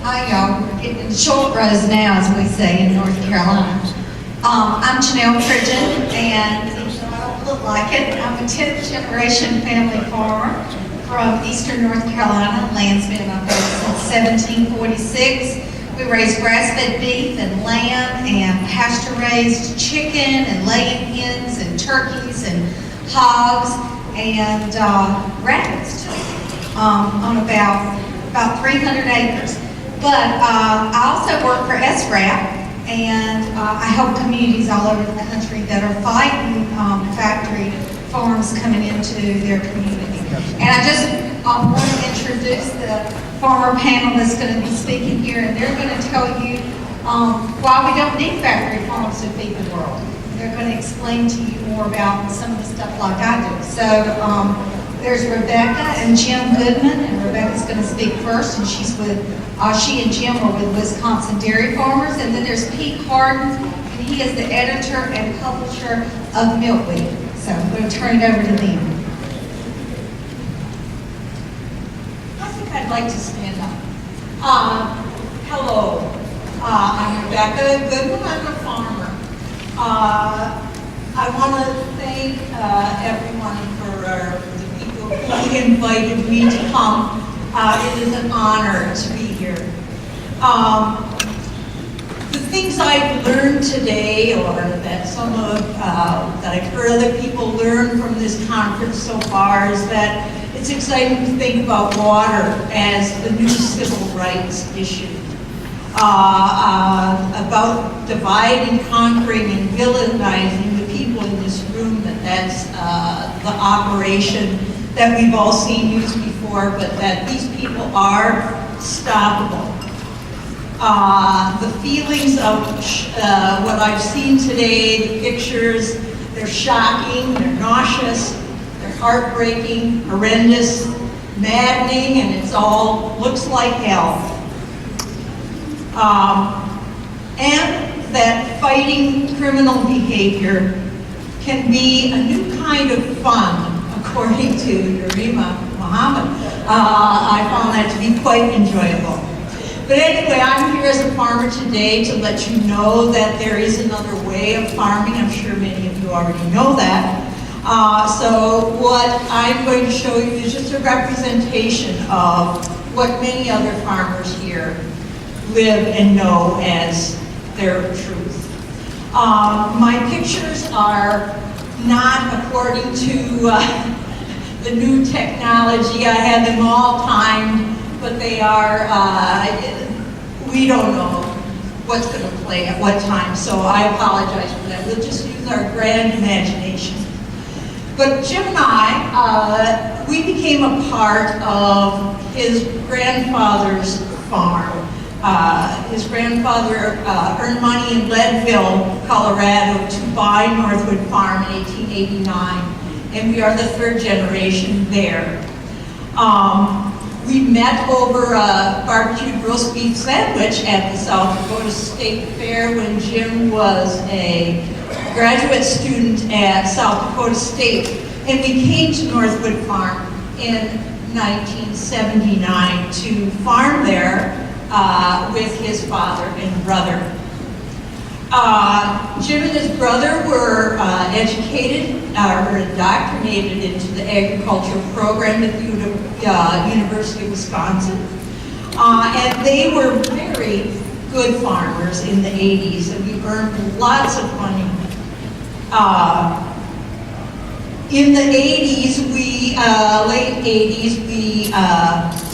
Hi, y'all. We're getting in short rows now, as we say in North Carolina. I'm Janelle Pridgeon, and even though I don't look like it, I'm a 10th generation family farmer from eastern North Carolina. Land's been in my family since 1746. We raise grass-fed beef and lamb and pasture-raised chicken and laying hens and turkeys and hogs and rabbits too, on about 300 acres. But I also work for SRAP, and I help communities all over the country that are fighting factory farms coming into their community. And I just want to introduce the farmer panel that's going to be speaking here, and they're going to tell you why we don't need factory farms to feed the world. They're going to explain to you more about some of the stuff like I do. So there's Rebecca and Jim Goodman, and Rebecca's going to speak first, and she and Jim are with Wisconsin Dairy Farmers. And then there's Pete Harden, and he is the editor and publisher of Milkweed. So I'm going to turn it over to them. I think I'd like to stand up. Hello, I'm Rebecca Goodman. I'm a farmer. I want to thank everyone for the people who invited me to come. It is an honor to be here. The things I've learned today, or that that I've heard other people learn from this conference so far, is that it's exciting to think about water as the new civil rights issue. About dividing, conquering, and villainizing the people in this room, that's the operation that we've all seen used before, but that these people are stoppable. The feelings of what I've seen today, the pictures, they're shocking, they're nauseous, they're heartbreaking, horrendous, maddening, and it's all looks like hell. And that fighting criminal behavior can be a new kind of fun, according to Narima Muhammad. I found that to be quite enjoyable. But anyway, I'm here as a farmer today to let you know that there is another way of farming. I'm sure many of you already know that. So what I'm going to show you is just a representation of what many other farmers here live and know as their truth. My pictures are not according to the new technology. I had them all timed, but they are, we don't know what's going to play at what time, so I apologize for that. We'll just use our grand imagination. But Jim and I, we became a part of his grandfather's farm. His grandfather earned money in Leadville, Colorado to buy Northwood Farm in 1889, and we are the third generation there. We met over a barbecued roast beef sandwich at the South Dakota State Fair when Jim was a graduate student at South Dakota State, and we came to Northwood Farm in 1979 to farm there with his father and brother. Jim and his brother were educated or indoctrinated into the agricultural program at the University of Wisconsin. And they were very good farmers in the 80s, and we earned lots of money. In the 80s, late 80s,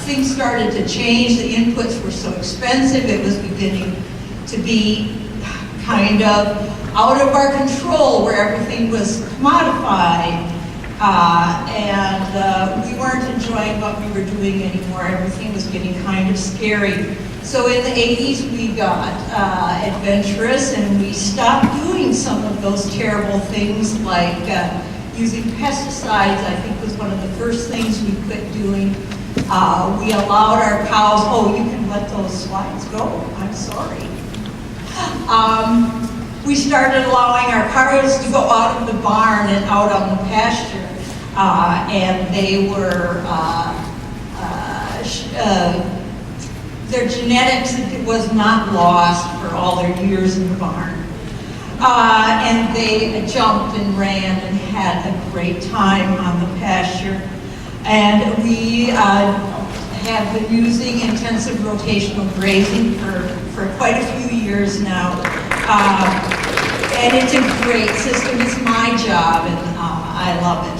things started to change. The inputs were so expensive, it was beginning to be kind of out of our control, where everything was commodified, and we weren't enjoying what we were doing anymore. Everything was getting kind of scary. So in the 80s, we got adventurous, and we stopped doing some of those terrible things like using pesticides. I think was one of the first things we quit doing. We allowed our cows, oh, you can let those slides go, I'm sorry. We started allowing our cows to go out of the barn and out on the pasture, and they were their genetics was not lost for all their years in the barn. And they jumped and ran and had a great time on the pasture. And we have been using intensive rotational grazing for quite a few years now. And it's a great system. It's my job, and I love it.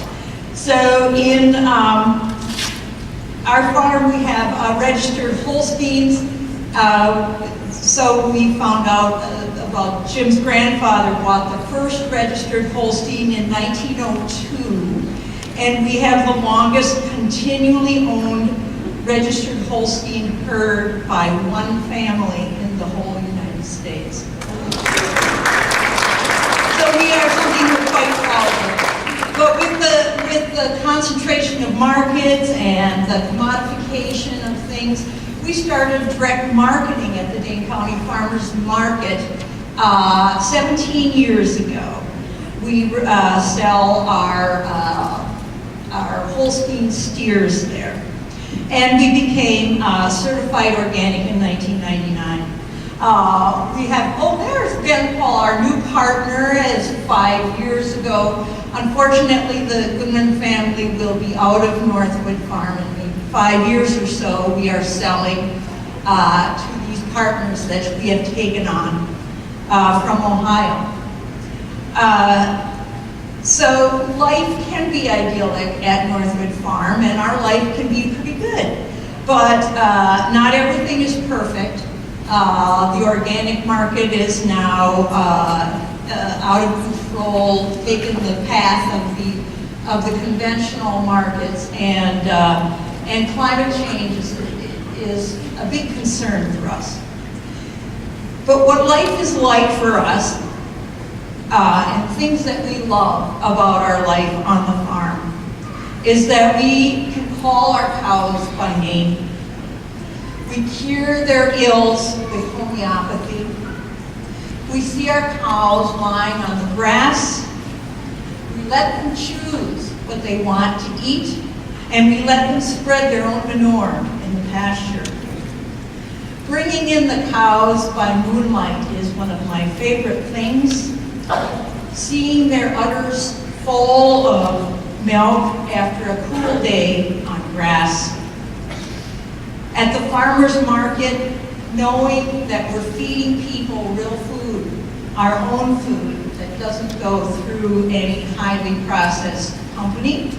So in our farm, we have registered Holsteins. So we found out about Jim's grandfather bought the first registered Holstein in 1902, and we have the longest continually owned registered Holstein herd by one family in the whole United States. So we are something we're quite proud of. But with the concentration of markets and the commodification of things, we started direct marketing at the Dane County Farmers Market 17 years ago. We sell our Holstein steers there. And we became certified organic in 1999. We have, there's Ben Paul, our new partner, as 5 years ago. Unfortunately, the Goodman family will be out of Northwood Farm in maybe 5 years or so. We are selling to these partners that we have taken on from Ohio. So life can be idyllic at Northwood Farm, and our life can be pretty good. But not everything is perfect. The organic market is now out of control, taking the path of the conventional markets, and climate change is a big concern for us. But what life is like for us, and things that we love about our life on the farm, is that we can call our cows by name. We cure their ills with homeopathy. We see our cows lying on the grass. We let them choose what they want to eat, and we let them spread their own manure in the pasture. Bringing in the cows by moonlight is one of my favorite things. Seeing their udders full of milk after a cool day on grass. At the farmer's market, knowing that we're feeding people real food, our own food that doesn't go through any highly processed company.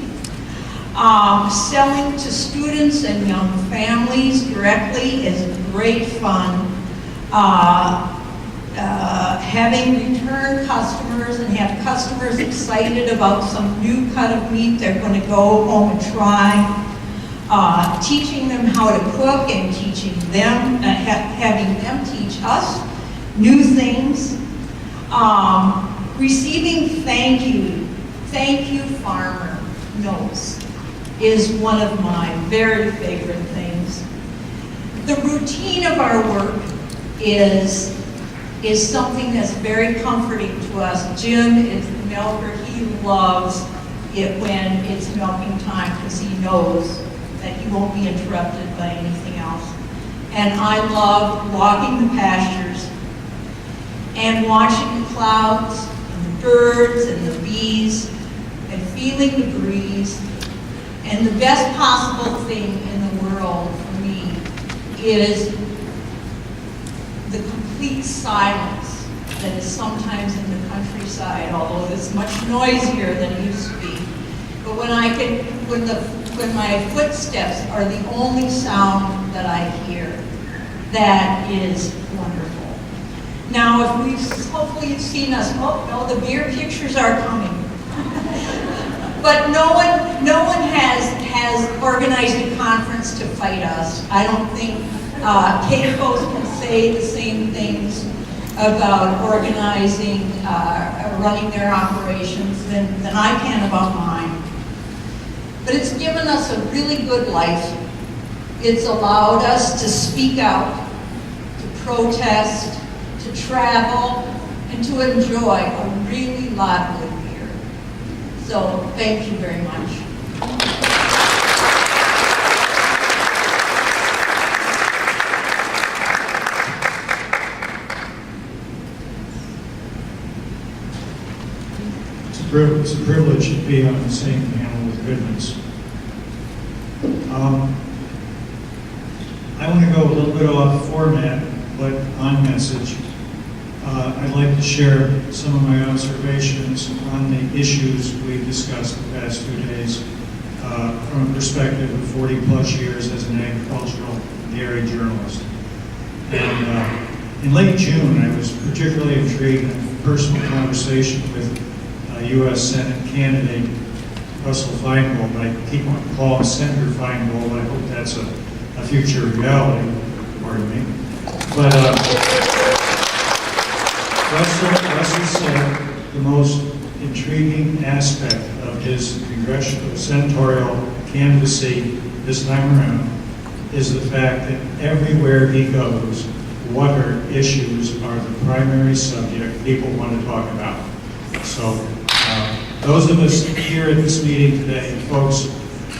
Selling to students and young families directly is great fun. Having return customers and have customers excited about some new cut of meat they're going to go home and try. Teaching them how to cook and teaching them, having them teach us new things. Receiving thank you farmer notes is one of my very favorite things. The routine of our work is something that's very comforting to us. Jim is the milker. He loves it when it's milking time because he knows that he won't be interrupted by anything else. And I love walking the pastures and watching the clouds and the birds and the bees and feeling the breeze. And the best possible thing in the world for me is the complete silence that is sometimes in the countryside, although it's much noisier than it used to be. But when my footsteps are the only sound that I hear, that is wonderful. Now, hopefully you've seen us, the beer pictures are coming. But no one has organized a conference to fight us. I don't think CAFOs can say the same things about organizing, running their operations than I can about mine. But it's given us a really good life. It's allowed us to speak out, to protest, to travel, and to enjoy a really lot of good beer. So thank you very much. It's a privilege to be on the same panel with Goodman's. I want to go a little bit off format, but on message. I'd like to share some of my observations on the issues we've discussed the past 2 days from a perspective of 40-plus years as an agricultural dairy journalist. And in late June, I was particularly intrigued in a personal conversation with U.S. Senate candidate Russell Feingold. I keep on calling Senator Feingold. I hope that's a future reality, pardon me. But Russell said the most intriguing aspect of his congressional senatorial candidacy this time around is the fact that everywhere he goes, water issues are the primary subject people want to talk about. So those of us here at this meeting today, folks,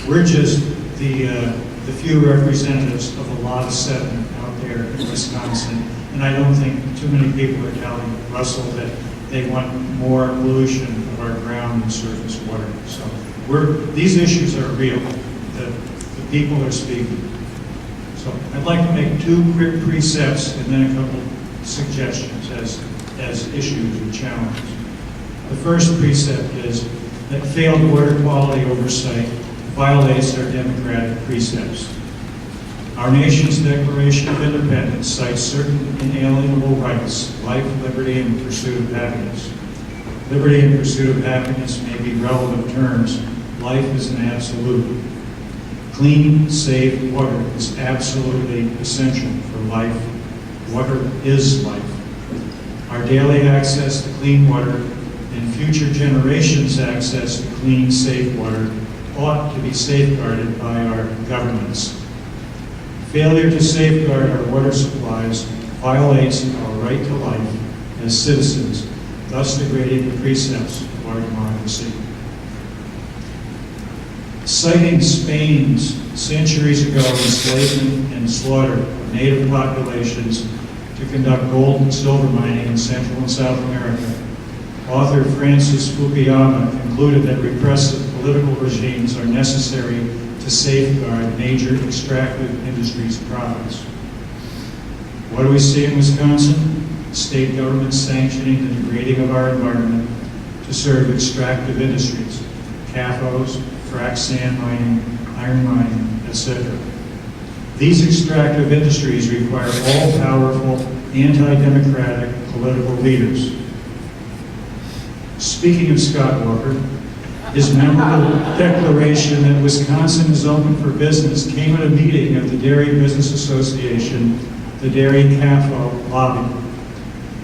we're just the few representatives of a lot of sediment out there in Wisconsin. And I don't think too many people are telling Russell that they want more pollution of our ground and surface water. So these issues are real. The people are speaking. So I'd like to make 2 quick precepts and then a couple suggestions as issues and challenges. The first precept is that failed water quality oversight violates our democratic precepts. Our nation's Declaration of Independence cites certain inalienable rights: life, liberty, and pursuit of happiness. Liberty and pursuit of happiness may be relative terms. Life is an absolute. Clean, safe water is absolutely essential for life. Water is life. Our daily access to clean water and future generations' access to clean, safe water ought to be safeguarded by our governments. Failure to safeguard our water supplies violates our right to life as citizens, thus degrading the precepts of our democracy. Citing Spain's centuries ago enslavement and slaughter of native populations to conduct gold and silver mining in Central and South America, author Francis Fukuyama concluded that repressive political regimes are necessary to safeguard major extractive industries' profits. What do we see in Wisconsin? State governments sanctioning the degrading of our environment to serve extractive industries, CAFOs, frac sand mining, iron mining, etc. These extractive industries require all-powerful, anti-democratic political leaders. Speaking of Scott Walker, his memorable declaration that Wisconsin is open for business came at a meeting of the Dairy Business Association, the Dairy CAFO lobby.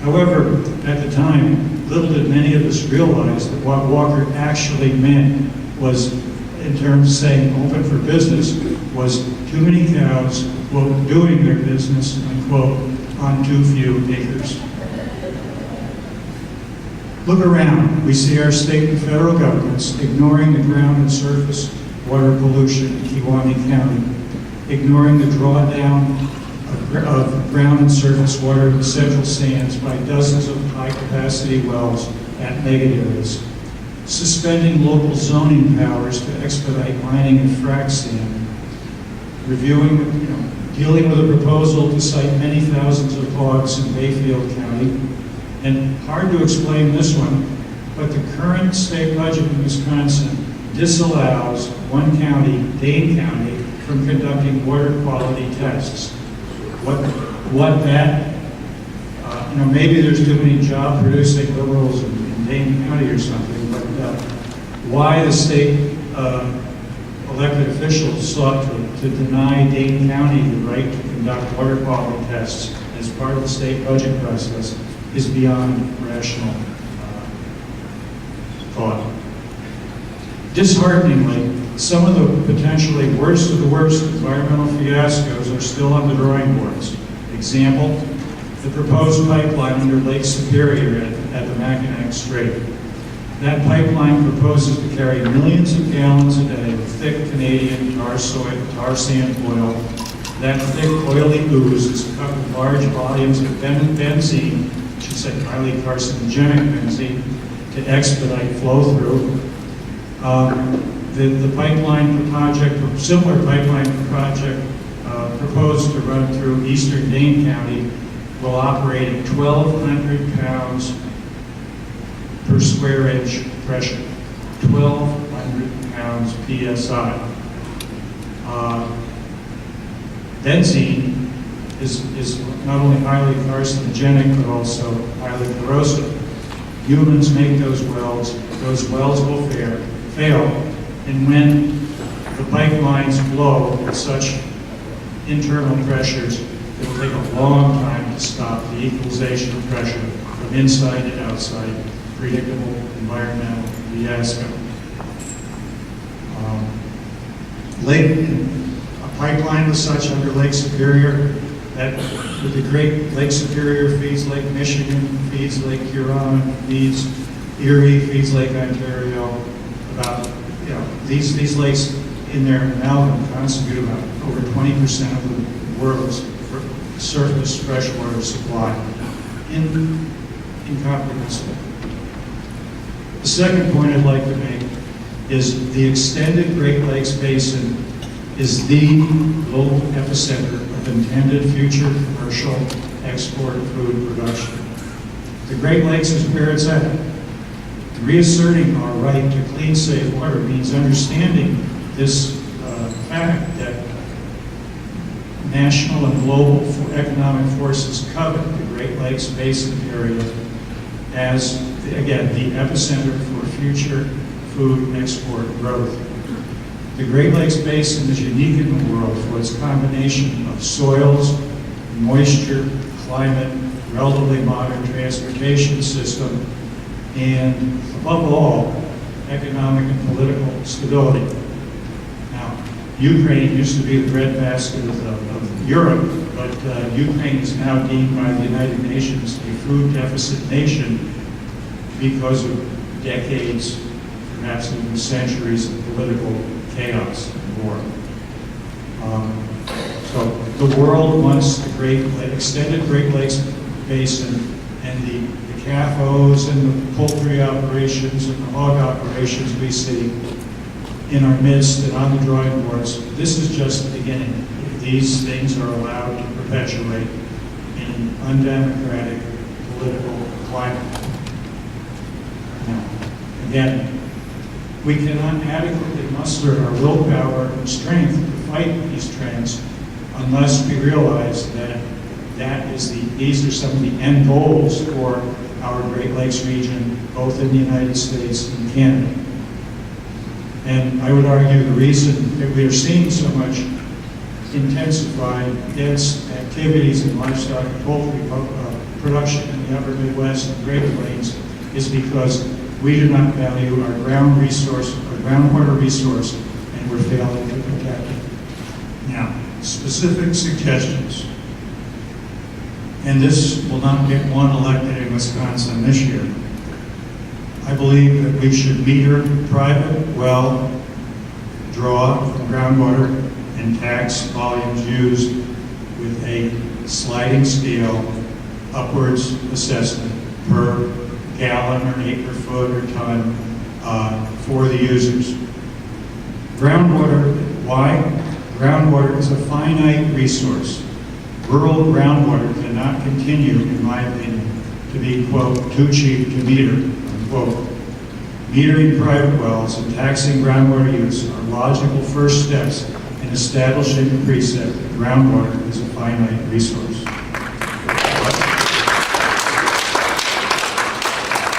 However, at the time, little did many of us realize that what Walker actually meant was, in terms of saying open for business, was too many cows, quote, doing their business, unquote, on too few acres. Look around. We see our state and federal governments ignoring the ground and surface water pollution in Kewaunee County, ignoring the drawdown of ground and surface water in central sands by dozens of high-capacity wells at mega areas, suspending local zoning powers to expedite mining and frac sand, dealing with a proposal to cite many thousands of hogs in Bayfield County. And hard to explain this one, but the current state budget in Wisconsin disallows one county, Dane County, from conducting water quality tests. Maybe there's too many job-producing liberals in Dane County or something, but why the state elected officials sought to deny Dane County the right to conduct water quality tests as part of the state budget process is beyond rational thought. Dishearteningly, some of the potentially worst of the worst environmental fiascos are still on the drawing boards. Example, the proposed pipeline under Lake Superior at the Mackinac Strait. That pipeline proposes to carry millions of gallons a day of thick Canadian tar sand oil. That thick, oily ooze is cut with large volumes of benzene, which is a highly carcinogenic benzene, to expedite flow-through. The pipeline project, similar pipeline project proposed to run through eastern Dane County will operate at 1,200 pounds per square inch pressure, 1,200 pounds PSI. Benzene is not only highly carcinogenic, but also highly corrosive. Humans make those wells will fail, and when the pipelines flow at such internal pressures, it will take a long time to stop the equalization of pressure from inside to outside, predictable environmental fiasco. A pipeline as such under Lake Superior, that with the Great Lake Superior feeds Lake Michigan, feeds Lake Huron, feeds Erie, feeds Lake Ontario. About, these lakes in their amalgam constitute about over 20% of the world's surface freshwater supply. Incomprehensible. The second point I'd like to make is the extended Great Lakes Basin is the global epicenter of intended future commercial export food production. The Great Lakes is where it's at. Reasserting our right to clean, safe water means understanding this fact that national and global economic forces covet the Great Lakes Basin area as, again, the epicenter for future food export growth. The Great Lakes Basin is unique in the world for its combination of soils, moisture, climate, relatively modern transportation system, and above all, economic and political stability. Now, Ukraine used to be the breadbasket of Europe, but Ukraine is now deemed by the United Nations a food deficit nation because of decades, perhaps even centuries of political chaos and war. So the world wants the extended Great Lakes Basin and the CAFOs and the poultry operations and the hog operations we see in our midst and on the drawing boards. This is just the beginning. If these things are allowed to perpetuate in an undemocratic political climate. Now, again, we cannot adequately muster our willpower and strength to fight these trends unless we realize that these are some of the end goals for our Great Lakes region, both in the United States and Canada. And I would argue the reason that we are seeing so much intensified, dense activities in livestock and poultry production in the upper Midwest and Great Plains is because we do not value our groundwater resource, and we're failing to protect it. Now, specific suggestions. And this will not get one elected in Wisconsin this year. I believe that we should meter private well draw from groundwater and tax volumes used with a sliding scale upwards assessment per gallon or acre foot or ton for the users. Groundwater, why? Groundwater is a finite resource. Rural groundwater cannot continue, in my opinion, to be, quote, too cheap to meter, unquote. Metering private wells and taxing groundwater use are logical first steps in establishing the precept that groundwater is a finite resource.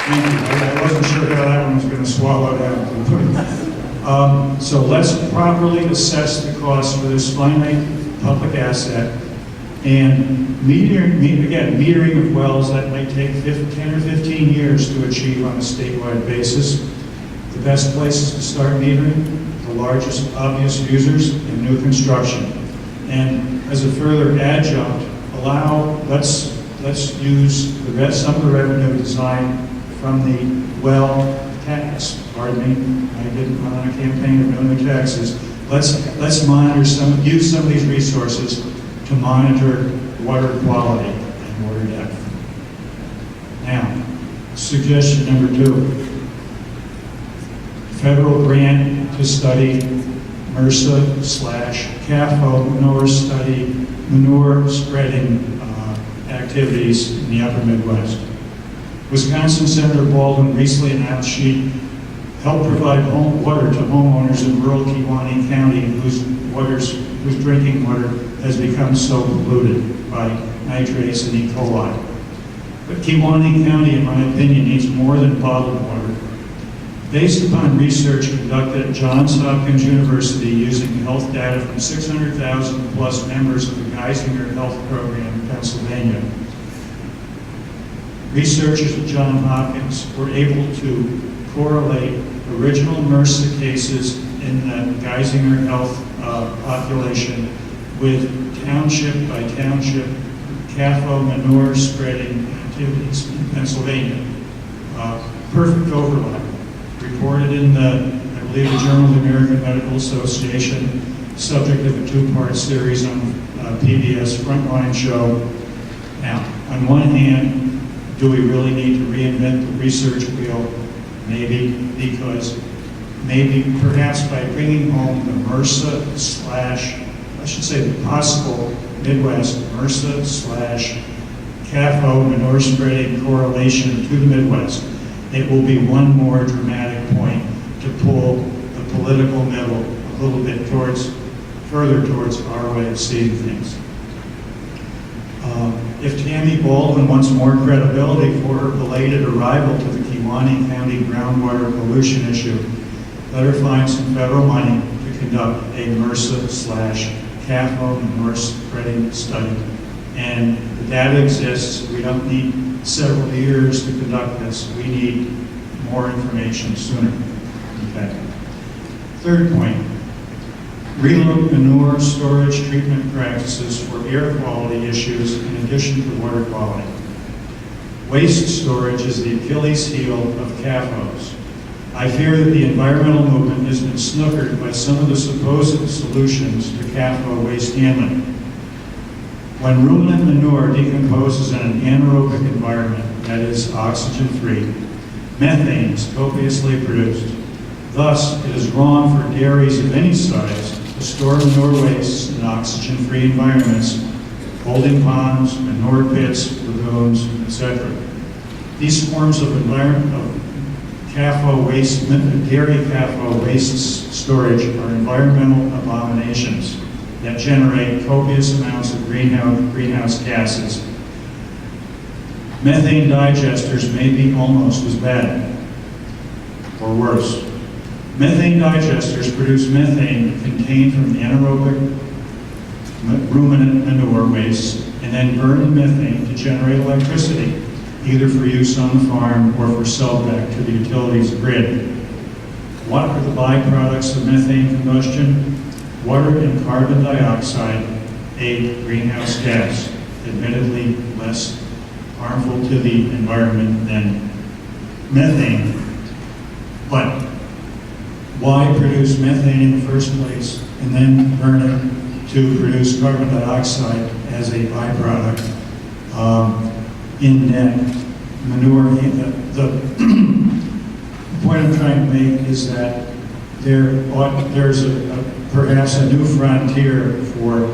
Thank you. I wasn't sure how that one was going to swallow down. So let's properly assess the cost for this finite public asset. And metering of wells that might take 10 or 15 years to achieve on a statewide basis. The best places to start metering, the largest obvious users, and new construction. And as a further adjunct, let's use some of the revenue design from the well tax. Pardon me, I didn't run on a campaign of no new taxes. Let's monitor use some of these resources to monitor water quality and water depth. Now, suggestion number 2. federal grant to study MRSA/CAFO manure spreading activities in the upper Midwest. Wisconsin Senator Baldwin recently announced she'd help provide water to homeowners in rural Kewaunee County whose drinking water has become so polluted by nitrates and E. coli. But Kewaunee County, in my opinion, needs more than bottled water. Based upon research conducted at Johns Hopkins University using health data from 600,000 plus members of the Geisinger Health Program in Pennsylvania, researchers at Johns Hopkins were able to correlate original MRSA cases in the Geisinger Health population with township by township CAFO manure spreading activities in Pennsylvania. Perfect overlap. Reported in the, I believe, the Journal of the American Medical Association, subject of a two-part series on PBS Frontline show. Now, on one hand, do we really need to reinvent the research wheel? Maybe, because perhaps by bringing home the the possible Midwest MRSA/CAFO manure spreading correlation to the Midwest, it will be one more dramatic point to pull the political middle a little bit further towards our way of seeing things. If Tammy Baldwin wants more credibility for her belated arrival to the Kewaunee County groundwater pollution issue, let her find some federal money to conduct a MRSA/CAFO manure spreading study. And the data exists. We don't need several years to conduct this. We need more information sooner. Okay. Third point, relook manure storage treatment practices for air quality issues in addition to water quality. Waste storage is the Achilles heel of CAFOs. I fear that the environmental movement has been snookered by some of the supposed solutions to CAFO waste handling. When ruminant manure decomposes in an anaerobic environment, that is oxygen-free, methane is copiously produced. Thus, it is wrong for dairies of any size to store manure wastes in oxygen-free environments, holding ponds, manure pits, lagoons, etc. These forms of CAFO waste, dairy CAFO waste storage are environmental abominations that generate copious amounts of greenhouse gases. Methane digesters may be almost as bad, or worse. Methane digesters produce methane contained from anaerobic ruminant manure waste and then burn the methane to generate electricity, either for use on the farm or for sell back to the utilities grid. What are the byproducts of methane combustion? Water and carbon dioxide, a greenhouse gas, admittedly less harmful to the environment than methane. But why produce methane in the first place and then burn it to produce carbon dioxide as a byproduct in net manure? The point I'm trying to make is that there's perhaps a new frontier for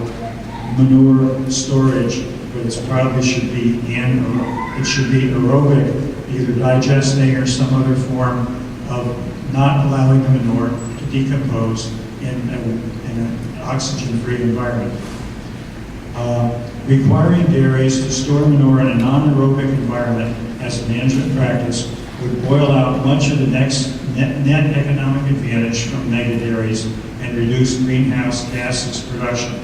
manure storage, but it probably should be aerobic, either digesting or some other form of not allowing the manure to decompose in an oxygen-free environment. Requiring dairies to store manure in a non-aerobic environment as a management practice would boil out much of the net economic advantage from mega dairies and reduce greenhouse gases production.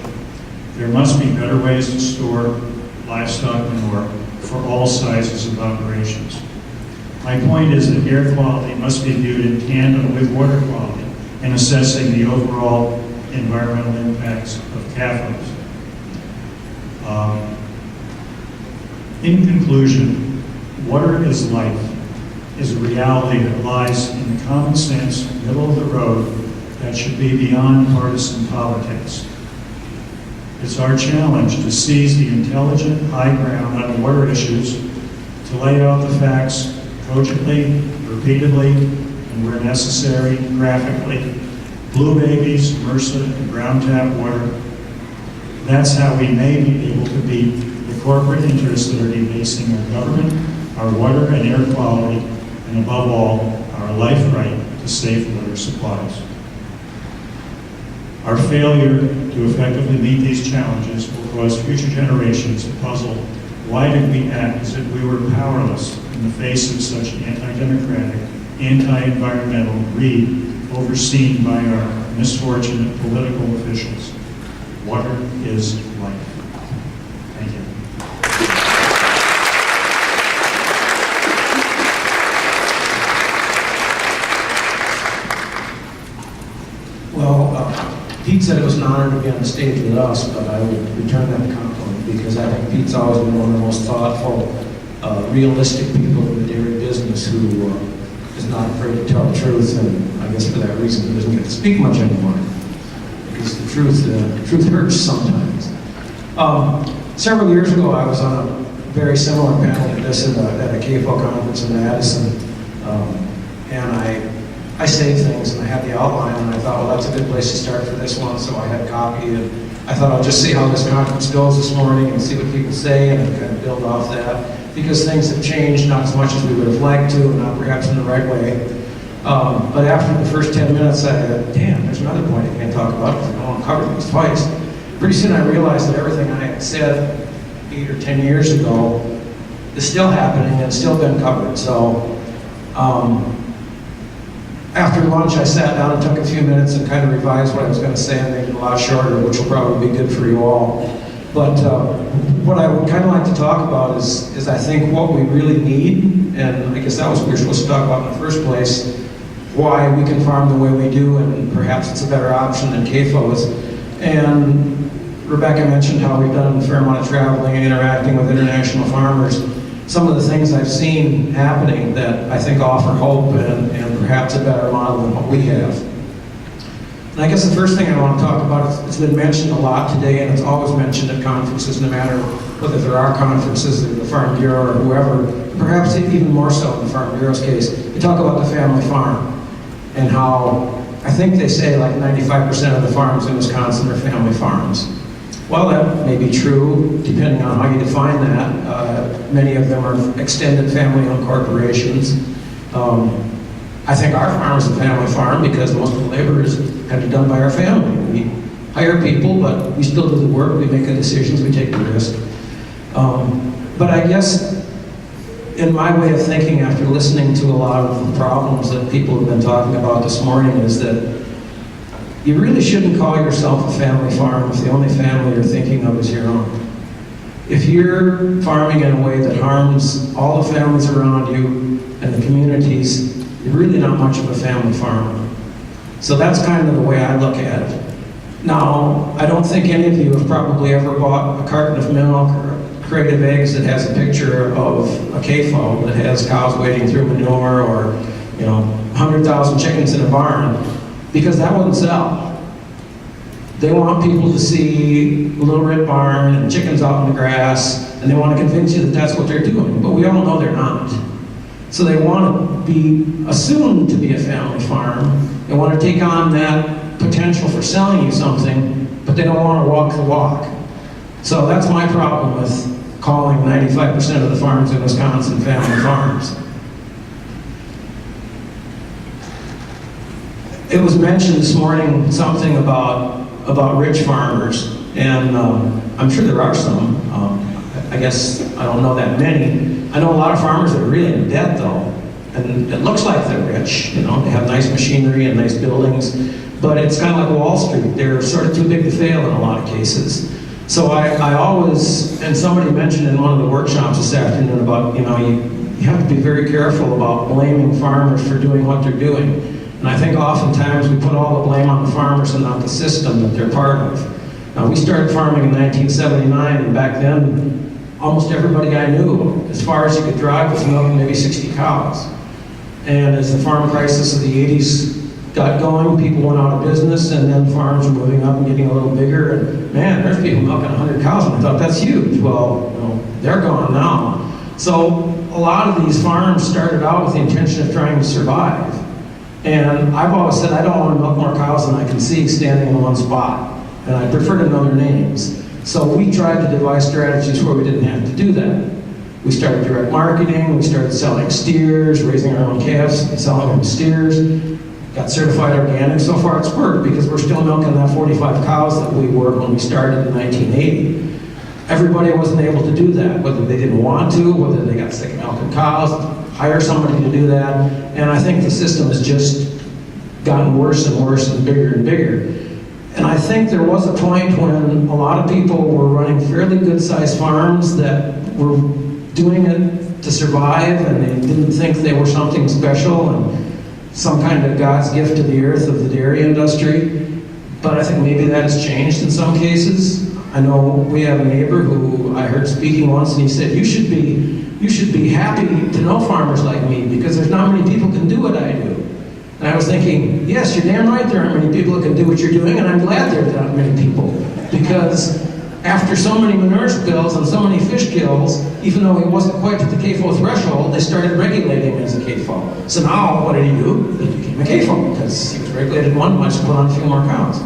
There must be better ways to store livestock manure for all sizes of operations. My point is that air quality must be viewed in tandem with water quality in assessing the overall environmental impacts of CAFOs. In conclusion, water is life, is a reality that lies in the common sense, middle of the road, that should be beyond partisan politics. It's our challenge to seize the intelligent high ground on water issues, to lay out the facts cogently, repeatedly, and and where necessary, graphically, blue babies, MRSA, and brown tap water. That's how we may be able to beat the corporate interests that are debasing our government, our water and air quality, and above all, our life right to safe water supplies. Our failure to effectively meet these challenges will cause future generations to puzzle, why did we act as if we were powerless in the face of such anti-democratic, anti-environmental greed overseen by our misfortunate political officials? Water is life. Thank you. Well, Pete said it was an honor to be on the stage with us, but I would return that compliment because I think Pete's always been one of the most thoughtful, realistic people in the dairy business who is not afraid to tell the truth, and I guess for that reason he doesn't get to speak much anymore because the truth hurts sometimes. Several years ago, I was on a very similar panel to this at a KFO conference in Madison, and I saved things and I had the outline and I thought, well, that's a good place to start for this one, so I had a copy and I thought I'll just see how this conference goes this morning and see what people say and kind of build off that, because things have changed, not as much as we would have liked to, and not perhaps in the right way. But after the first 10 minutes, I thought, damn, there's another point I can't talk about because I don't want to cover these twice. Pretty soon I realized that everything I had said 8 or 10 years ago is still happening and still been covered. So after lunch, I sat down and took a few minutes and kind of revised what I was going to say and made it a lot shorter, which will probably be good for you all. But what I would kind of like to talk about is I think what we really need, and I guess that was what we were supposed to talk about in the first place, why we can farm the way we do, and perhaps it's a better option than CAFOs. And Rebecca mentioned how we've done a fair amount of traveling and interacting with international farmers. Some of the things I've seen happening that I think offer hope and perhaps a better model than what we have. And I guess the first thing I want to talk about, it's been mentioned a lot today, and it's always mentioned at conferences, no matter whether there are conferences at the Farm Bureau or whoever, perhaps even more so in the Farm Bureau's case. They talk about the family farm and how I think they say like 95% of the farms in Wisconsin are family farms. Well, that may be true, depending on how you define that. Many of them are extended family-owned corporations. I think our farm is a family farm because most of the labor is kind of done by our family. We hire people, but we still do the work, we make the decisions, we take the risk. But I guess, in my way of thinking after listening to a lot of the problems that people have been talking about this morning, is that you really shouldn't call yourself a family farm if the only family you're thinking of is your own. If you're farming in a way that harms all the families around you and the communities, you're really not much of a family farmer. So that's kind of the way I look at it. Now, I don't think any of you have probably ever bought a carton of milk or a crate of eggs that has a picture of a CAFO that has cows wading through manure, or 100,000 chickens in a barn, because that wouldn't sell. They want people to see a little red barn and chickens out in the grass, and they want to convince you that that's what they're doing, but we all know they're not. So they want to be assumed to be a family farm. They want to take on that potential for selling you something, but they don't want to walk the walk. So that's my problem with calling 95% of the farms in Wisconsin family farms. It was mentioned this morning something about rich farmers, and I'm sure there are some. I guess I don't know that many. I know a lot of farmers that are really in debt though, and it looks like they're rich. They have nice machinery and nice buildings, but it's kind of like Wall Street. They're sort of too big to fail in a lot of cases. So I always, and somebody mentioned in one of the workshops this afternoon about, you have to be very careful about blaming farmers for doing what they're doing. And I think oftentimes we put all the blame on the farmers and not the system that they're part of. Now, we started farming in 1979, and back then, almost everybody I knew, as far as you could drive, was milking maybe 60 cows. And as the farm crisis of the 80s got going, people went out of business, and then farms were moving up and getting a little bigger, and man, there's people milking 100 cows, and I thought, that's huge. Well, they're gone now. So a lot of these farms started out with the intention of trying to survive. And I've always said I don't want to milk more cows than I can see standing in one spot. And I prefer to know their names. So we tried to devise strategies where we didn't have to do that. We started direct marketing, we started selling steers, raising our own calves, selling them steers, got certified organic. So far it's worked because we're still milking that 45 cows that we were when we started in 1980. Everybody wasn't able to do that, whether they didn't want to, whether they got sick of milking cows, hire somebody to do that. And I think the system has just gotten worse and worse and bigger. And I think there was a point when a lot of people were running fairly good-sized farms that were doing it to survive, and they didn't think they were something special and some kind of God's gift to the earth of the dairy industry. But I think maybe that has changed in some cases. I know we have a neighbor who I heard speaking once, and he said, you should be happy to know farmers like me, because there's not many people can do what I do. And I was thinking, yes, you're damn right there aren't many people that can do what you're doing, and I'm glad there are not many people. Because after so many manure spills and so many fish kills, even though he wasn't quite at the CAFO threshold, they started regulating him as a CAFO. So now, what did he do? He became a CAFO, because he was regulated one much to put on a few more cows.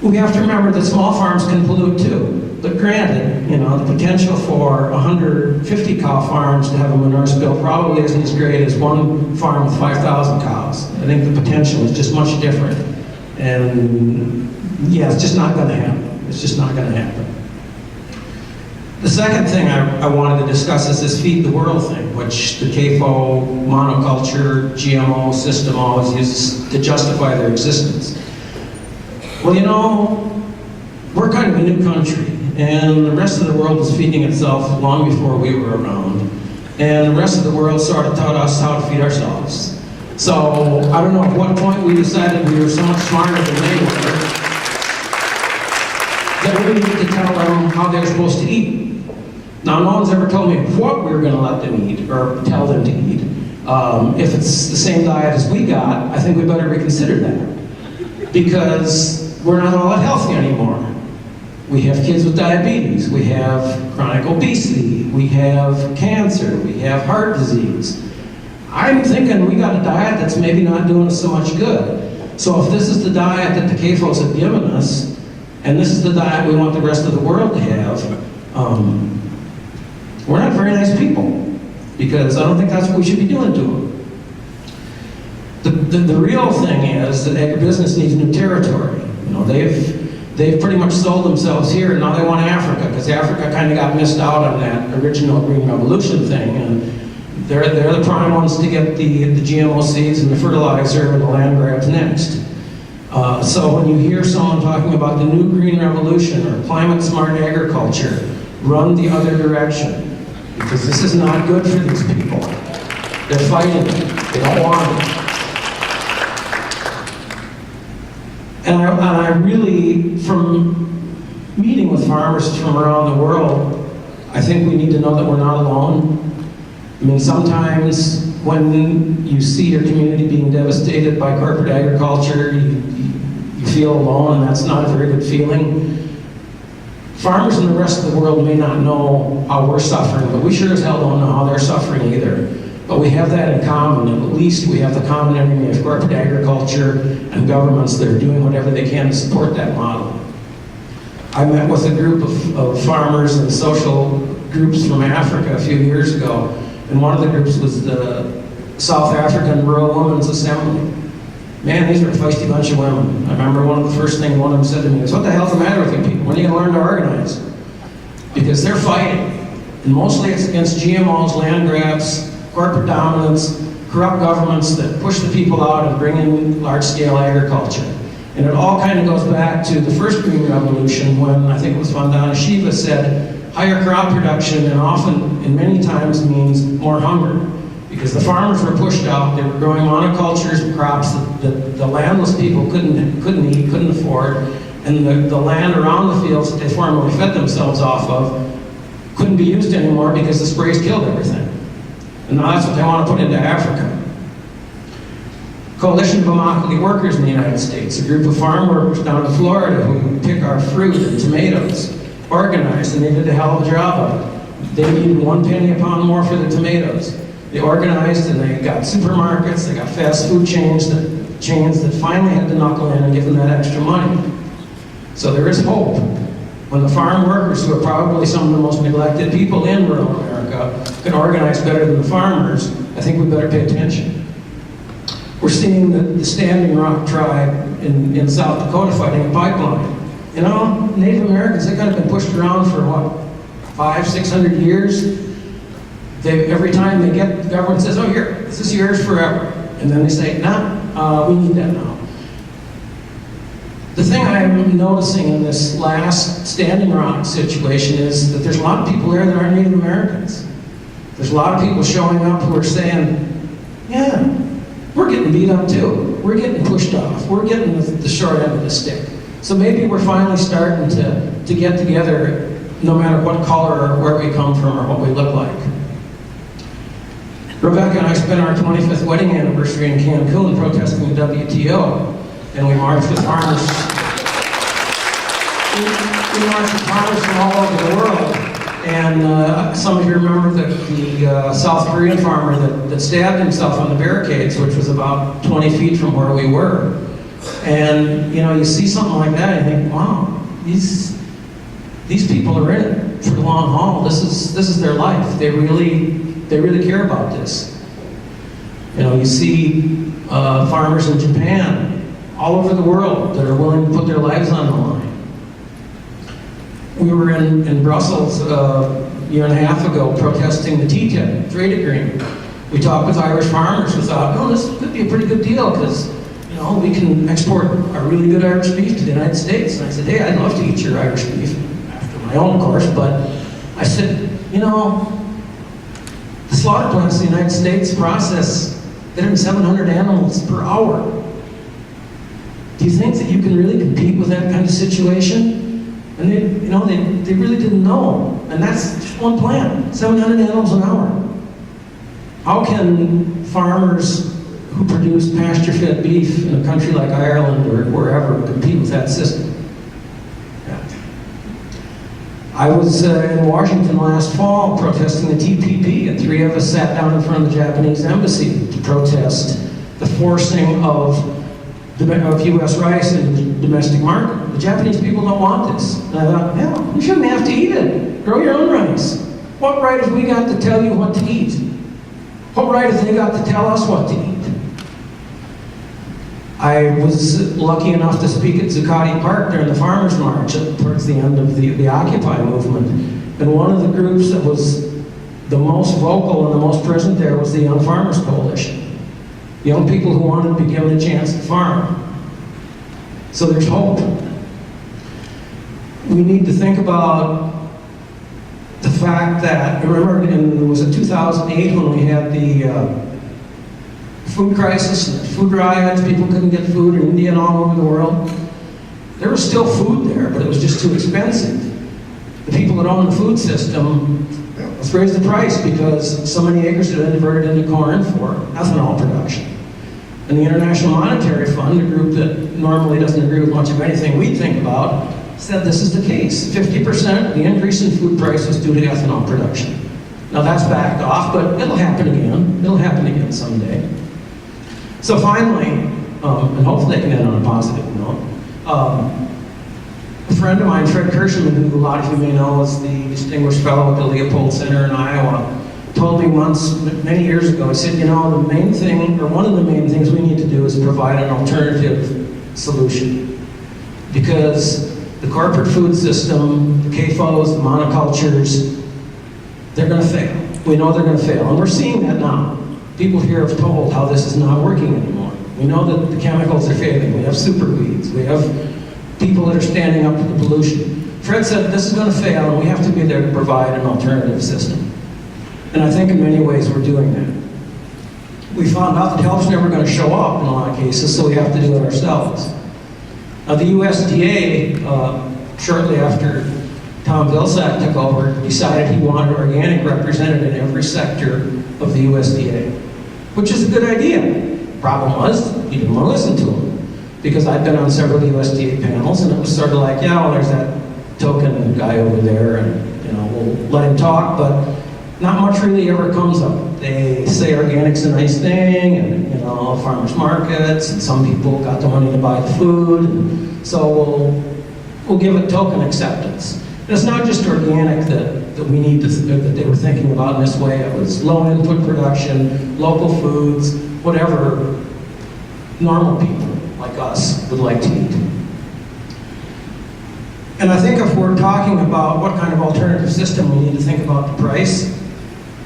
We have to remember that small farms can pollute too. But granted, the potential for 150 cow farms to have a manure spill probably isn't as great as one farm with 5,000 cows. I think the potential is just much different. And yeah, it's just not going to happen. It's just not going to happen. The second thing I wanted to discuss is this feed the world thing, which the CAFO, monoculture, GMO system always uses to justify their existence. Well, we're kind of a new country, and the rest of the world was feeding itself long before we were around. And the rest of the world sort of taught us how to feed ourselves. So I don't know at what point we decided we were so much smarter than they were that we needed to tell them how they were supposed to eat. Now, no one's ever told me what we were going to let them eat or tell them to eat. If it's the same diet as we got, I think we better reconsider that, because we're not all that healthy anymore. We have kids with diabetes, we have chronic obesity, we have cancer, we have heart disease. I'm thinking we got a diet that's maybe not doing us so much good. So if this is the diet that the CAFOs have given us, and this is the diet we want the rest of the world to have, we're not very nice people, because I don't think that's what we should be doing to them. The real thing is that agribusiness needs new territory. They've pretty much sold themselves here, and now they want Africa, because Africa kind of got missed out on that original Green Revolution thing, and they're the prime ones to get the GMO seeds and the fertilizer and the land grabs next. So when you hear someone talking about the new Green Revolution or climate smart agriculture, run the other direction, because this is not good for these people. They're fighting it. They don't want it. And I really, from meeting with farmers from around the world, I think we need to know that we're not alone. I mean, sometimes when you see your community being devastated by corporate agriculture, you feel alone, and that's not a very good feeling. Farmers in the rest of the world may not know how we're suffering, but we sure as hell don't know how they're suffering either. But we have that in common, and at least we have the common enemy of corporate agriculture and governments that are doing whatever they can to support that model. I met with a group of farmers and social groups from Africa a few years ago, and one of the groups was the South African Rural Women's Assembly. Man, these were a feisty bunch of women. I remember one of the first things one of them said to me was, "What the hell's the matter with you people? When are you going to learn to organize?" Because they're fighting, and mostly it's against GMOs, land grabs, corporate dominance, corrupt governments that push the people out and bring in large-scale agriculture. And it all kind of goes back to the first Green Revolution, when I think it was Vandana Shiva said, higher crop production and often, and many times, means more hunger. Because the farmers were pushed out, they were growing monocultures of crops that the landless people couldn't eat, couldn't afford, and the land around the fields that they formerly fed themselves off of couldn't be used anymore because the sprays killed everything. And now that's what they want to put into Africa. Coalition of Immokalee Workers in the United States, a group of farm workers down in Florida who pick our fruit and tomatoes, organized, and they did a hell of a job of it. They needed 1 penny a pound more for the tomatoes. They organized and they got supermarkets, they got fast food chains that finally had to knuckle in and give them that extra money. So there is hope. When the farm workers, who are probably some of the most neglected people in rural America, can organize better than the farmers, I think we better pay attention. We're seeing the Standing Rock tribe in South Dakota fighting a pipeline. You know, Native Americans, they've kind of been pushed around for what, 500-600 years? Every time they get, the government says, oh, here, this is yours forever. And then they say, nah, we need that now. The thing I'm noticing in this last Standing Rock situation is that there's a lot of people there that aren't Native Americans. There's a lot of people showing up who are saying, yeah, we're getting beat up too. We're getting pushed off. We're getting the short end of the stick. So maybe we're finally starting to get together, no matter what color or where we come from or what we look like. Rebecca and I spent our 25th wedding anniversary in Cancun protesting the WTO, and we marched with farmers. We marched with farmers from all over the world. And some of you remember the South Korean farmer that stabbed himself on the barricades, which was about 20 feet from where we were. And you know, you see something like that, and you think, wow, these people are in it for the long haul. This is their life. They really care about this. You know, you see farmers in Japan, all over the world, that are willing to put their lives on the line. We were in Brussels a year and a half ago protesting the TTIP trade agreement. We talked with Irish farmers who thought, oh, this could be a pretty good deal because, you know, we can export our really good Irish beef to the United States. And I said, hey, I'd love to eat your Irish beef, after my own, of course, but I said, you know, the slaughter plants in the United States process better than 700 animals per hour. Do you think that you can really compete with that kind of situation? And they really didn't know. And that's just one plant, 700 animals an hour. How can farmers who produce pasture-fed beef in a country like Ireland or wherever compete with that system? Yeah. I was in Washington last fall protesting the TPP, and 3 of us sat down in front of the Japanese embassy to protest the forcing of U.S. rice into the domestic market. The Japanese people don't want this. And I thought, hell, you shouldn't have to eat it. Grow your own rice. What right have we got to tell you what to eat? What right have they got to tell us what to eat? I was lucky enough to speak at Zuccotti Park during the Farmers' March towards the end of the Occupy movement. And one of the groups that was the most vocal and the most present there was the Young Farmers Coalition. Young people who wanted to be given a chance to farm. So there's hope. We need to think about the fact that, remember, was it 2008 when we had the food crisis, and food riots, people couldn't get food in India and all over the world? There was still food there, but it was just too expensive. The people that own the food system, let's raise the price because so many acres have been diverted into corn for ethanol production. And the International Monetary Fund, a group that normally doesn't agree with much of anything we think about, said this is the case. 50% of the increase in food prices due to ethanol production. Now that's backed off, but it'll happen again. It'll happen again someday. So finally, and hopefully I can end on a positive note, a friend of mine, Fred Kirschman, who a lot of you may know is the Distinguished Fellow at the Leopold Center in Iowa, told me once, many years ago, he said, you know, the main thing, or one of the main things we need to do is provide an alternative solution. Because the corporate food system, the CAFOs, the monocultures, they're going to fail. We know they're going to fail, and we're seeing that now. People here have told how this is not working anymore. We know that the chemicals are failing. We have super weeds. We have people that are standing up to the pollution. Fred said this is going to fail, and we have to be there to provide an alternative system. And I think in many ways we're doing that. We found out that help's never going to show up in a lot of cases, so we have to do it ourselves. Now the USDA, shortly after Tom Vilsack took over, decided he wanted organic represented in every sector of the USDA, which is a good idea. Problem was, he didn't want to listen to him, because I'd been on several USDA panels, and it was sort of like, yeah, well, there's that token guy over there, and we'll let him talk, but not much really ever comes of it. They say organic's a nice thing, and you know, farmers markets, and some people got the money to buy the food, and so we'll give it token acceptance. And it's not just organic that we need to, that they were thinking about in this way. It was low input production, local foods, whatever normal people like us would like to eat. And I think if we're talking about what kind of alternative system, we need to think about the price.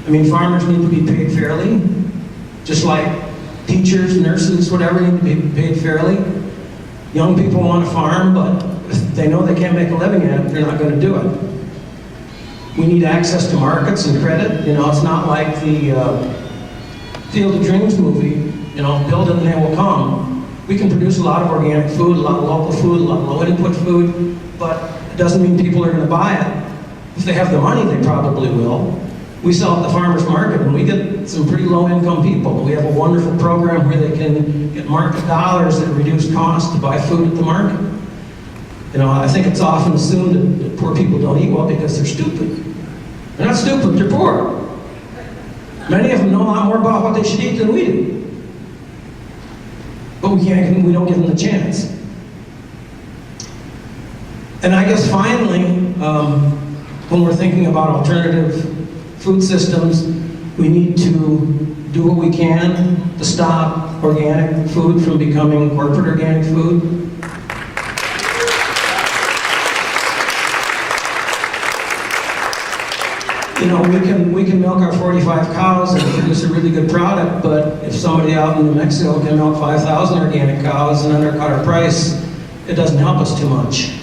I mean, farmers need to be paid fairly, just like teachers, nurses, whatever need to be paid fairly. Young people want to farm, but if they know they can't make a living at it, they're not going to do it. We need access to markets and credit. You know, it's not like the Field of Dreams movie, you know, build it and they will come. We can produce a lot of organic food, a lot of local food, a lot of low input food, but it doesn't mean people are going to buy it. If they have the money, they probably will. We sell at the farmer's market, and we get some pretty low-income people. We have a wonderful program where they can get market dollars at reduced cost to buy food at the market. You know, I think it's often assumed that poor people don't eat well because they're stupid. They're not stupid, they're poor. Many of them know a lot more about what they should eat than we do. But we don't give them the chance. And I guess finally, when we're thinking about alternative food systems, we need to do what we can to stop organic food from becoming corporate organic food. You know, we can milk our 45 cows and produce a really good product, but if somebody out in New Mexico can milk 5,000 organic cows and undercut our price, it doesn't help us too much.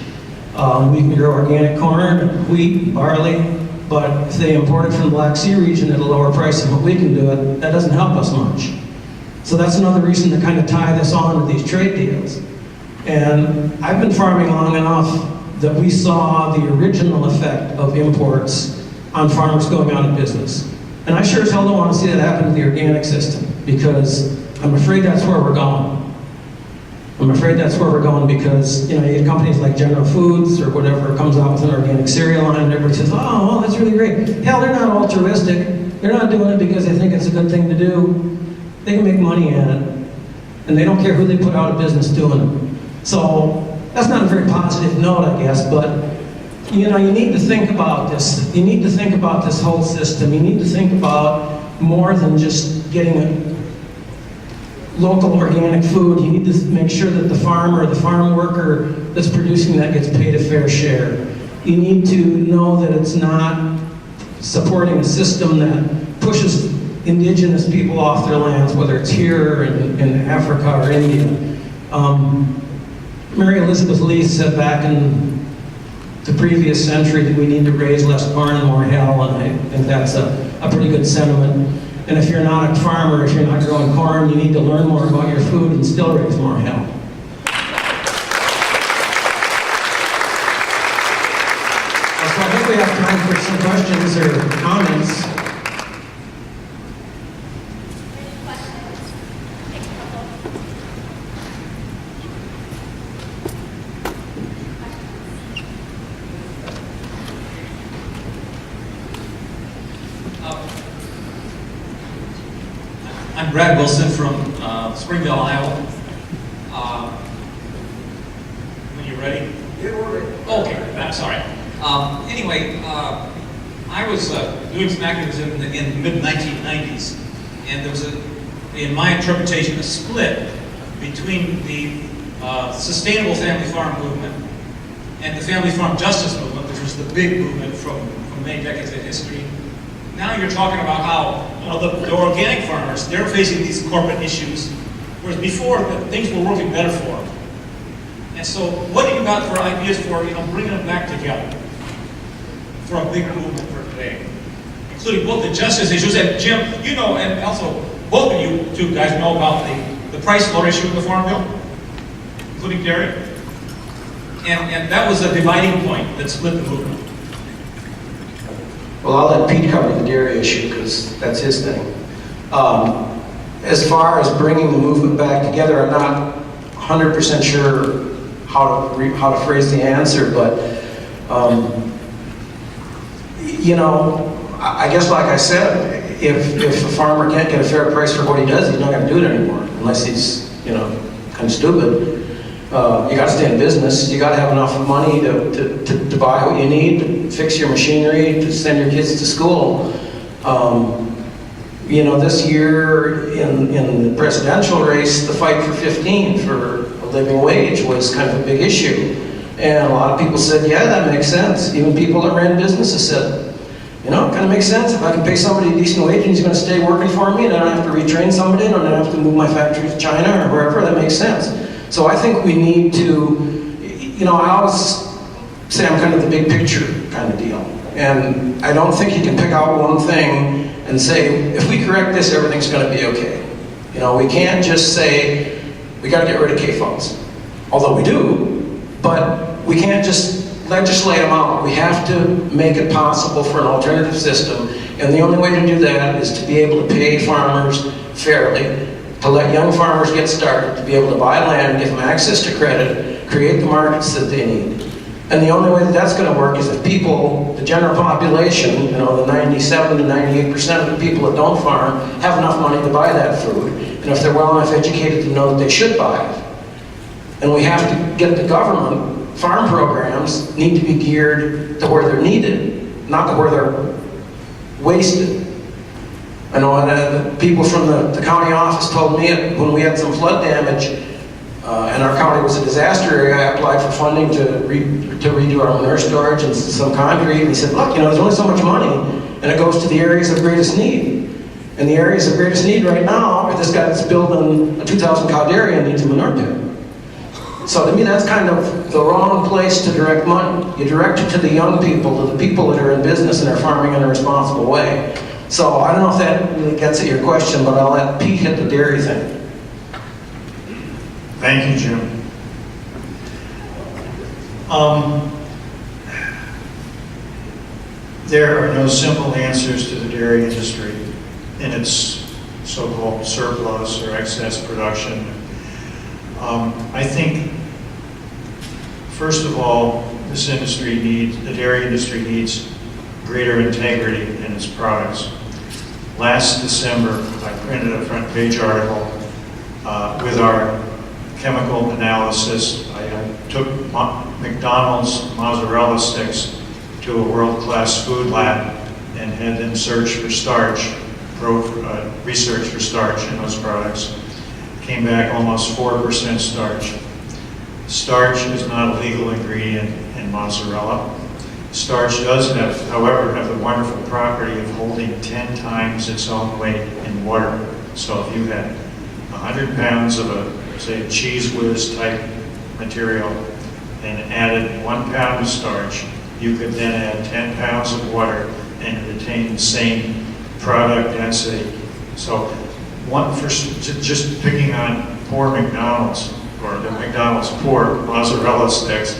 We can grow organic corn, wheat, barley, but if they import it from the Black Sea region at a lower price than what we can do it, that doesn't help us much. So that's another reason to kind of tie this on to these trade deals. And I've been farming long enough that we saw the original effect of imports on farmers going out of business. And I sure as hell don't want to see that happen to the organic system, because I'm afraid that's where we're going. I'm afraid that's where we're going because, you know, you get companies like General Foods or whatever comes out with an organic cereal line and everybody says, oh, well, that's really great. Hell, they're not altruistic. They're not doing it because they think it's a good thing to do. They can make money at it. And they don't care who they put out of business doing it. So that's not a very positive note, I guess, but you know, you need to think about this. You need to think about this whole system. You need to think about more than just getting a local organic food. You need to make sure that the farmer, the farm worker that's producing that gets paid a fair share. You need to know that it's not supporting a system that pushes indigenous people off their lands, whether it's here in Africa or India. Mary Elizabeth Lee said back in the previous century that we need to raise less corn and more hay, and I think that's a pretty good sentiment. And if you're not a farmer, if you're not growing corn, you need to learn more about your food and still raise more hay. So I think we have time for some questions or comments. I'm Brad Wilson from Springville, Iowa. When you're ready? Yeah, we're ready. Okay, I'm sorry. Anyway, I was doing some activism in the mid-1990s, and there was, in my interpretation, a split between the sustainable family farm movement and the family farm justice movement, which was the big movement from many decades of history. Now you're talking about how, you know, the organic farmers, they're facing these corporate issues, whereas before things were working better for them. And so, what do you got for ideas for, you know, bringing them back together for a big movement for today, including both the justice issues and Jim, you know, and also both of you two guys know about the price floor issue in the Farm Bill, including dairy, and that was a dividing point that split the movement. Well, I'll let Pete cover the dairy issue because that's his thing. As far as bringing the movement back together, I'm not 100% sure how to phrase the answer, but you know, I guess like I said, if a farmer can't get a fair price for what he does, he's not gonna do it anymore, unless he's, kind of stupid. You gotta stay in business, you gotta have enough money to buy what you need, to fix your machinery, to send your kids to school. This year in the presidential race, the fight for 15 for a living wage was kind of a big issue. And a lot of people said, yeah, that makes sense. Even people that ran businesses said, it kind of makes sense. If I can pay somebody a decent wage and he's going to stay working for me and I don't have to retrain somebody and I don't have to move my factory to China or wherever, that makes sense. So I think we need to, I always say I'm kind of the big picture kind of deal. And I don't think you can pick out one thing and say, if we correct this, everything's going to be okay. We can't just say, we got to get rid of K-phones. Although we do, but we can't just legislate them out. We have to make it possible for an alternative system. And the only way to do that is to be able to pay farmers fairly, to let young farmers get started, to be able to buy land, give them access to credit, create the markets that they need. And the only way that that's going to work is if people, the general population, the 97 to 98% of the people that don't farm, have enough money to buy that food. And if they're well enough educated to know that they should buy it. And we have to get the government, farm programs need to be geared to where they're needed, not to where they're wasted. I know the people from the county office told me when we had some flood damage, and our county was a disaster area, I applied for funding to redo our manure storage and some concrete. And he said, look, there's only so much money, and it goes to the areas of greatest need. And the areas of greatest need right now are this guy that's building a 2,000 cow dairy and needs a manure pit. So to me, that's kind of the wrong place to direct money. You direct it to the young people, to the people that are in business and are farming in a responsible way. So I don't know if that really gets at your question, but I'll let Pete hit the dairy thing. Thank you, Jim. There are no simple answers to the dairy industry in its so-called surplus or excess production. I think, first of all, the dairy industry needs greater integrity in its products. Last December, I printed a front page article with our chemical analysis. I took McDonald's mozzarella sticks to a world-class food lab and had them search for starch, research for starch in those products. Came back almost 4% starch. Starch is not a legal ingredient in mozzarella. Starch does however, have the wonderful property of holding 10 times its own weight in water. So if you had 100 pounds of say, Cheese Whiz type material and added 1 pound of starch, you could then add 10 pounds of water and retain the same product density. So just picking on poor McDonald's, or the McDonald's poor mozzarella sticks,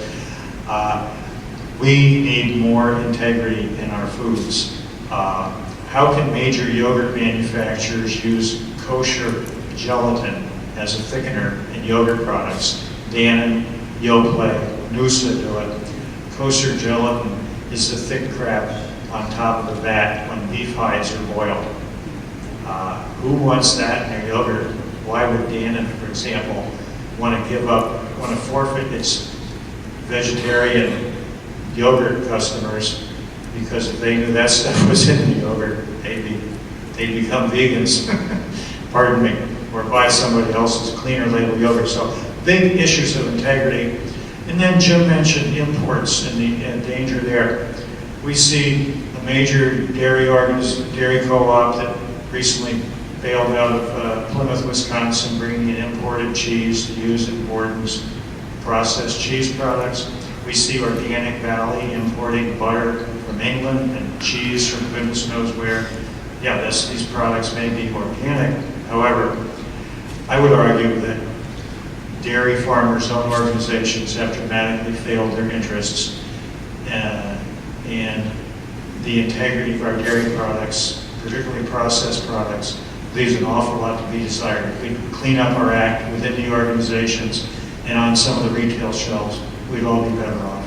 we need more integrity in our foods. How can major yogurt manufacturers use kosher gelatin as a thickener in yogurt products? Dannon, Yoplait, Noosa do it. Kosher gelatin is the thick crap on top of the vat when beef hides are boiled. Who wants that in their yogurt? Why would Dannon, for example, want to forfeit its vegetarian yogurt customers? Because if they knew that stuff was in the yogurt, they'd become vegans. Pardon me. Or buy somebody else's cleaner label yogurt. So big issues of integrity. And then Jim mentioned imports and the danger there. We see a major dairy co-op that recently bailed out of Plymouth, Wisconsin, bringing in imported cheese to use in Borden's processed cheese products. We see Organic Valley importing butter from England and cheese from goodness knows where. Yeah, these products may be organic. However, I would argue that dairy farmers' own organizations have dramatically failed their interests, and the integrity of our dairy products, particularly processed products, leaves an awful lot to be desired. If we could clean up our act within the organizations and on some of the retail shelves, we'd all be better off.